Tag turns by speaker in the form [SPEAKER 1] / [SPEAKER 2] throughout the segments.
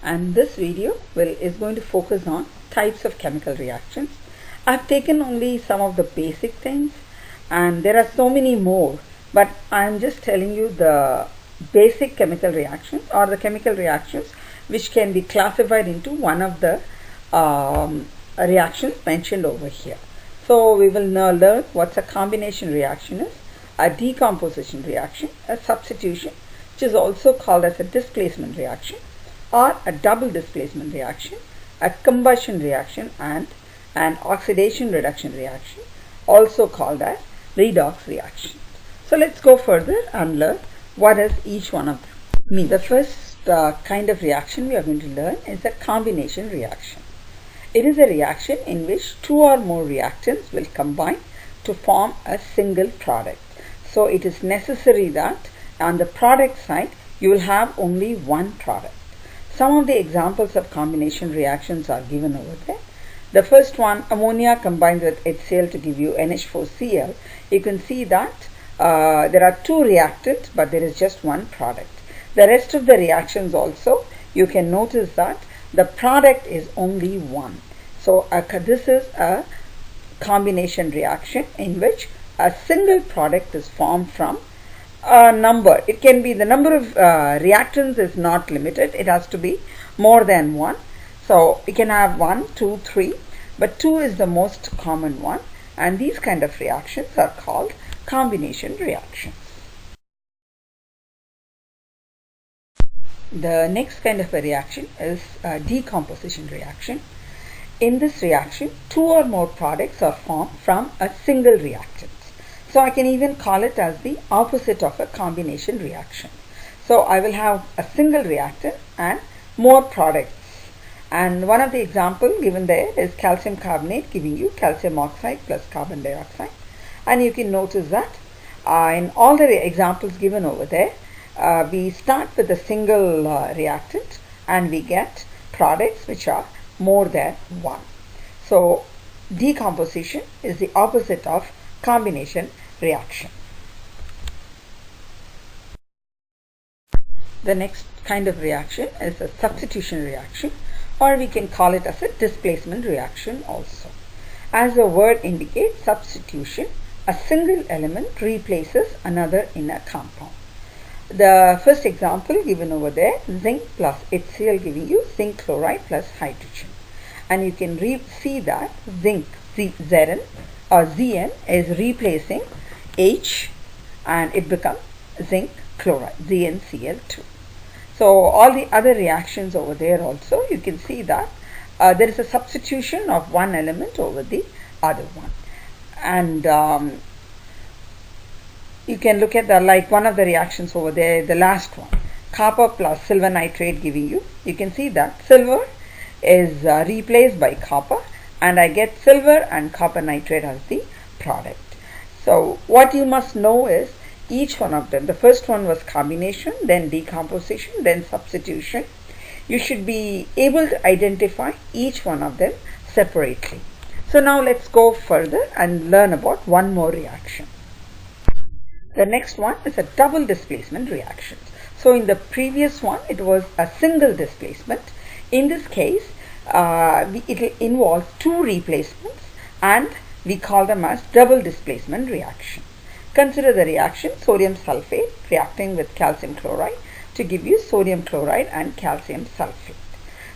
[SPEAKER 1] and this video is going to focus on types of chemical reactions. I've taken only some of the basic things, and there are so many more, but I'm just telling you the basic chemical reactions, or the chemical reactions which can be classified into one of the reactions mentioned over here. So we will now learn what a combination reaction is, a decomposition reaction, a substitution, which is also called as a displacement reaction, or a double displacement reaction, a combustion reaction, and an oxidation reduction reaction, also called as redox reaction. So let's go further and learn what is each one of them. The first kind of reaction we are going to learn is a combination reaction. It is a reaction in which two or more reactants will combine to form a single product. So it is necessary that on the product side you will have only one product. Some of the examples of combination reactions are given over there. The first one, ammonia combined with HCl to give you NH4Cl. You can see that there are two reactants, but there is just one product. The rest of the reactions also, you can notice that the product is only one. So this is a combination reaction in which a single product is formed from a number. It can be the number of reactants is not limited. It has to be more than one. So we can have 1, 2, 3, but 2 is the most common one, and these kind of reactions are called combination reactions. The next kind of a reaction is a decomposition reaction. In this reaction, two or more products are formed from a single reactant. So I can even call it as the opposite of a combination reaction. So I will have a single reactant and more products. And one of the examples given there is calcium carbonate, giving you calcium oxide plus carbon dioxide. And you can notice that in all the examples given over there, we start with a single reactant and we get products which are more than one. So decomposition is the opposite of combination reaction. The next kind of reaction is a substitution reaction, or we can call it as a displacement reaction also. As the word indicates, substitution, a single element replaces another in a compound. The first example given over there, zinc plus HCl giving you zinc chloride plus hydrogen. And you can see that zinc, Zn or Zn is replacing H and it becomes zinc chloride, ZnCl2. So all the other reactions over there also, you can see that there is a substitution of one element over the other one. And you can look at like one of the reactions over there, the last one, copper plus silver nitrate giving you can see that silver is replaced by copper, and I get silver and copper nitrate as the product. So what you must know is each one of them. The first one was combination, then decomposition, then substitution. You should be able to identify each one of them separately. So now let's go further and learn about one more reaction. The next one is a double displacement reaction. So in the previous one, it was a single displacement. In this case, it involves two replacements, and we call them as double displacement reaction. Consider the reaction sodium sulfate reacting with calcium chloride to give you sodium chloride and calcium sulfate.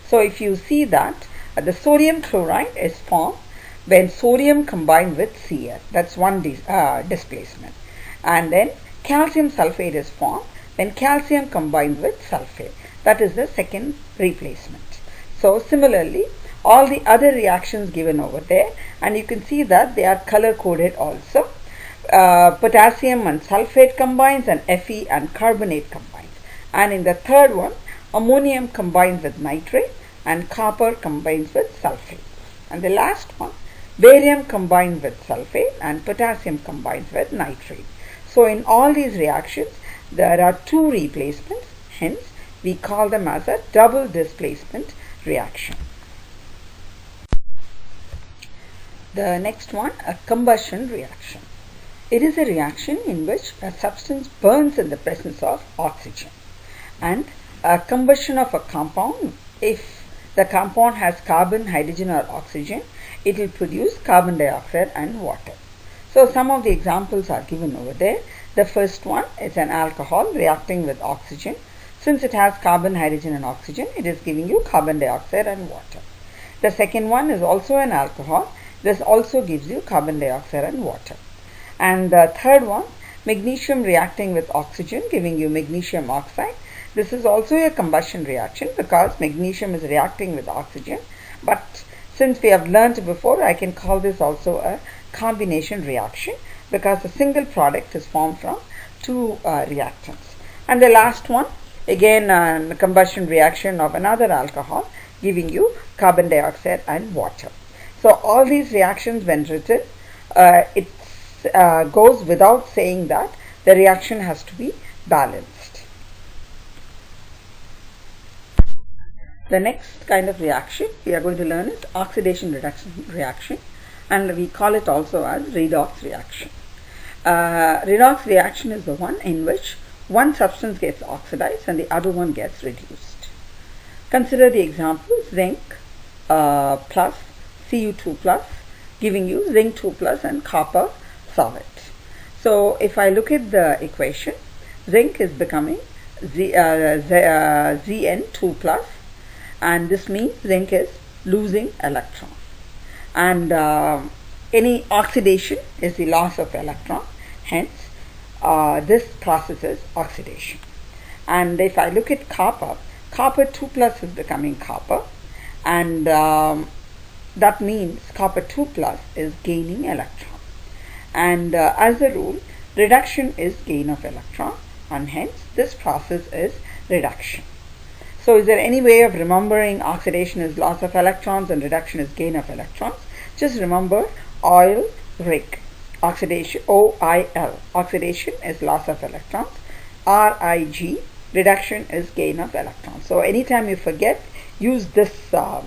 [SPEAKER 1] So if you see that the sodium chloride is formed when sodium combined with Cl, that's one displacement. And then calcium sulfate is formed when calcium combined with sulfate, that is the second replacement. So similarly, all the other reactions given over there, and you can see that they are color coded also. Potassium and sulfate combines, and Fe and carbonate combines. And in the third one, ammonium combines with nitrate and copper combines with sulfate. And the last one, barium combines with sulfate and potassium combines with nitrate. So in all these reactions, there are two replacements, hence we call them as a double displacement reaction. The next one, a combustion reaction. It is a reaction in which a substance burns in the presence of oxygen, and a combustion of a compound if the compound has carbon, hydrogen or oxygen, it will produce carbon dioxide and water. So some of the examples are given over there. The first one is an alcohol reacting with oxygen. Since it has carbon, hydrogen and oxygen, it is giving you carbon dioxide and water. The second one is also an alcohol. This also gives you carbon dioxide and water. And the third one, magnesium reacting with oxygen, giving you magnesium oxide. This is also a combustion reaction because magnesium is reacting with oxygen. But since we have learnt before, I can call this also a combination reaction because a single product is formed from two reactants. And the last one, again a combustion reaction of another alcohol, giving you carbon dioxide and water. So all these reactions, when written, it goes without saying that the reaction has to be balanced. The next kind of reaction we are going to learn is oxidation reduction reaction, and we call it also as redox reaction. Redox reaction is the one in which one substance gets oxidized and the other one gets reduced. Consider the example: zinc plus Cu2 plus, giving you zinc 2 plus and copper solvent. So if I look at the equation, zinc is becoming Zn2 plus, and this means zinc is losing electron. And any oxidation is the loss of electron, hence this process is oxidation. And if I look at copper, copper 2 plus is becoming copper, and that means copper 2 plus is gaining electron. And as a rule, reduction is gain of electron, and hence this process is reduction. So is there any way of remembering oxidation is loss of electrons and reduction is gain of electrons? Just remember oil rig. Oxidation, OIL. Oxidation is loss of electrons. RIG, reduction is gain of electrons. So anytime you forget, use this short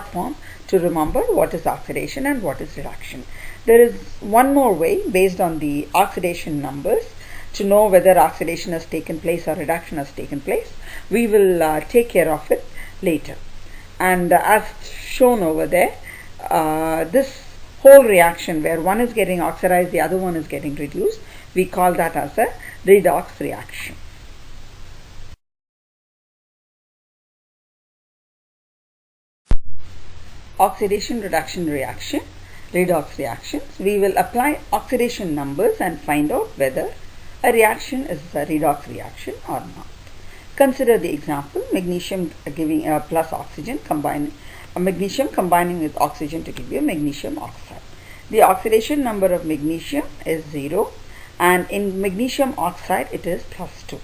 [SPEAKER 1] form to remember what is oxidation and what is reduction. There is one more way based on the oxidation numbers to know whether oxidation has taken place or reduction has taken place. We will take care of it later. And as shown over there, this whole reaction where one is getting oxidized, the other one is getting reduced, we call that as a redox reaction. Oxidation reduction reaction, redox reactions. We will apply oxidation numbers and find out whether a reaction is a redox reaction or not. Consider the example: magnesium giving plus oxygen magnesium combining with oxygen to give you magnesium oxide. The oxidation number of magnesium is 0, and in magnesium oxide it is +2.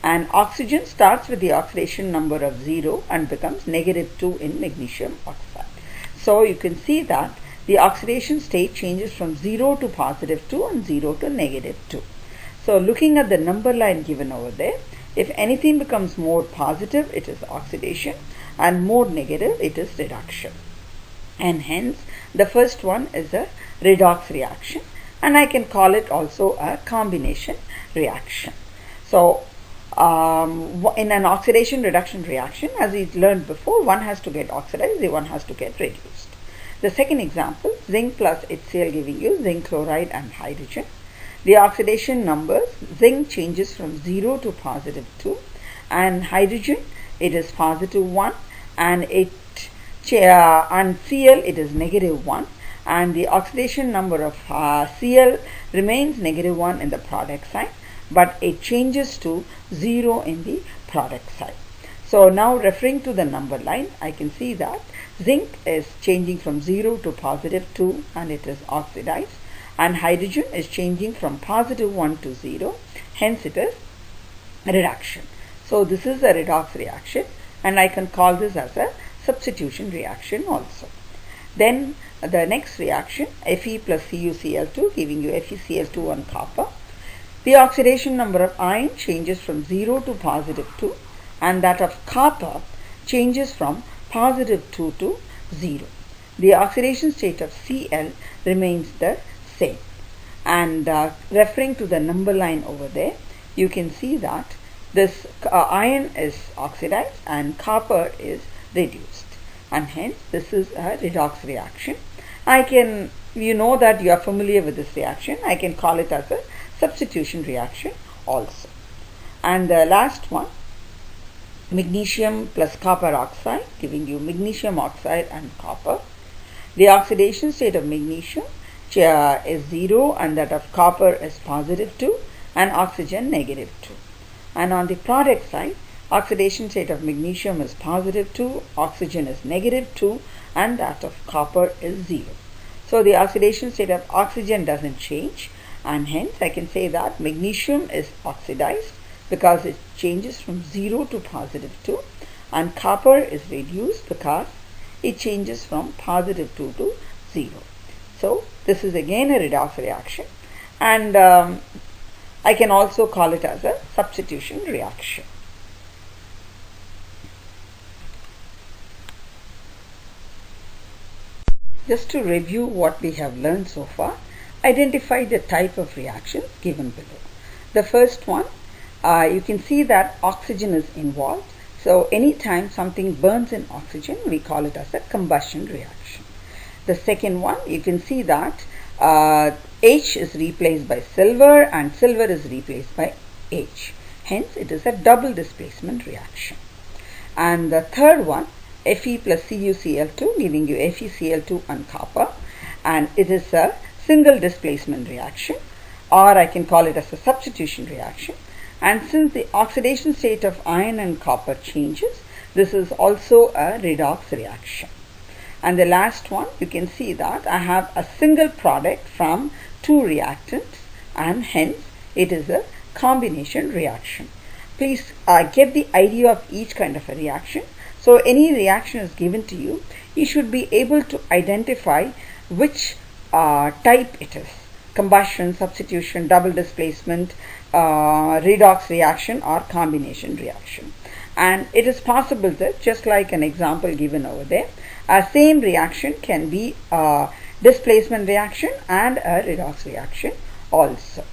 [SPEAKER 1] And oxygen starts with the oxidation number of 0 and becomes -2 in magnesium oxide. So you can see that the oxidation state changes from 0 to +2 and 0 to -2. So looking at the number line given over there, if anything becomes more positive, it is oxidation, and more negative, it is reduction. And hence the first one is a redox reaction, and I can call it also a combination reaction. So in an oxidation reduction reaction, as we learned before, one has to get oxidized, the one has to get reduced. The second example, zinc plus HCl giving you zinc chloride and hydrogen. The oxidation numbers, zinc changes from 0 to +2, and hydrogen it is +1, and and Cl it is -1, and the oxidation number of Cl remains -1 in the product side, but it changes to 0 in the product side. So now referring to the number line, I can see that zinc is changing from 0 to +2 and it is oxidized, and hydrogen is changing from +1 to 0, hence it is reduction. So this is a redox reaction, and I can call this as a substitution reaction also. Then the next reaction, Fe plus CuCl2 giving you FeCl2 and copper. The oxidation number of iron changes from 0 to +2, and that of copper changes from +2 to 0. The oxidation state of Cl remains the same. And referring to the number line over there, you can see that this iron is oxidized and copper is reduced, and hence this is a redox reaction. You know that you are familiar with this reaction. I can call it as a substitution reaction also. And the last one, magnesium plus copper oxide, giving you magnesium oxide and copper. The oxidation state of magnesium is 0 and that of copper is positive 2 and oxygen negative 2. And on the product side, oxidation state of magnesium is positive 2, oxygen is negative 2 and that of copper is 0. So the oxidation state of oxygen doesn't change, and hence I can say that magnesium is oxidized because it changes from 0 to positive 2, and copper is reduced because it changes from positive 2 to 0. So this is again a redox reaction, and I can also call it as a substitution reaction. Just to review what we have learned so far, identify the type of reactions given below. The first one, you can see that oxygen is involved. So anytime something burns in oxygen, we call it as a combustion reaction. The second one, you can see that H is replaced by silver and silver is replaced by H. Hence, it is a double displacement reaction. And the third one, Fe plus CuCl2 giving you FeCl2 and copper, and it is a single displacement reaction, or I can call it as a substitution reaction. And since the oxidation state of iron and copper changes, this is also a redox reaction. And the last one, you can see that I have a single product from two reactants, and hence it is a combination reaction. Please get the idea of each kind of a reaction. So any reaction is given to you, you should be able to identify which type it is: combustion, substitution, double displacement, redox reaction, or combination reaction. And it is possible that, just like an example given over there, a same reaction can be a displacement reaction and a redox reaction also.